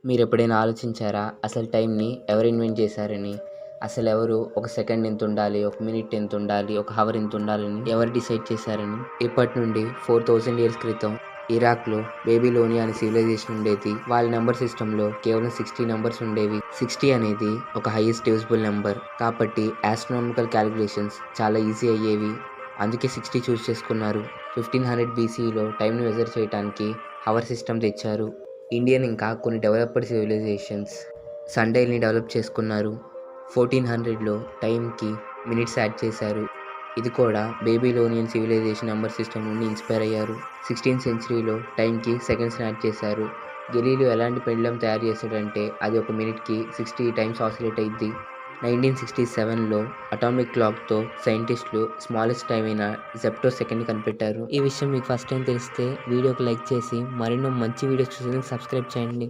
మీరెప్పుడైనా ఆలోచించారా? అసలు టైంని ఎవరు ఇన్వెంట్ చేశారని? అసలెవరు ఒక సెకండ్ ఎంతుండాలి? ఒక మినిట్ ఎంతుండాలి? ఒక హవర్ ఎంతుండాలని ఎవరు డిసైడ్ చేశారని? ఇప్పటి నుండి 4000 ఇయర్స్ క్రితం ఇరాక్‌లో బేబిలోనియా అనే సివిలైజేషన్ ఉండేది. వాళ్ళ నంబర్ సిస్టమ్‌లో కేవలం 60 నంబర్స్ ఉండేవి. 60 అనేది ఒక హైయెస్ట్ డివిజిబుల్ నంబర్. కాబట్టి ఆస్ట్రోనామికల్ క్యాలిక్యులేషన్స్ చాలా ఈజీ అయ్యేవి. అందుకే 60 చూజ్ చేసుకున్నారు. 1500 బీసీలో టైంని మెజర్ చేయటానికి హవర్ సిస్టమ్ తెచ్చారు. ఇండియన్ ఇంకా కొన్ని డెవలప్డ్ సివిలైజేషన్స్ సన్‌డైల్‌ని డెవలప్ చేసుకున్నారు. 1400లో టైంకి మినిట్స్ యాడ్ చేశారు. ఇది కూడా బేబిలోనియన్ సివిలైజేషన్ నంబర్ సిస్టమ్ నుండి ఇన్‌స్పైర్ అయ్యారు. 16థ్ సెంచరీలో టైంకి సెకండ్స్‌ని యాడ్ చేశారు. గెలీలియో ఎలాంటి పెండ్యులమ్ తయారు చేశాడంటే అది ఒక మినిట్‌కి 60 టైమ్స్ ఆసిలేట్ అయిద్ది. 1967లో అటామిక్ క్లాక్‌తో సైంటిస్టులు స్మాలెస్ట్ టైమ్ అయిన జెప్టో సెకండ్‌ని కనిపెట్టారు. ఈ విషయం మీకు ఫస్ట్ టైం తెలిస్తే వీడియోకి లైక్ చేసి మరెన్నో మంచి వీడియోస్ చూసేందుకు సబ్స్క్రైబ్ చేయండి.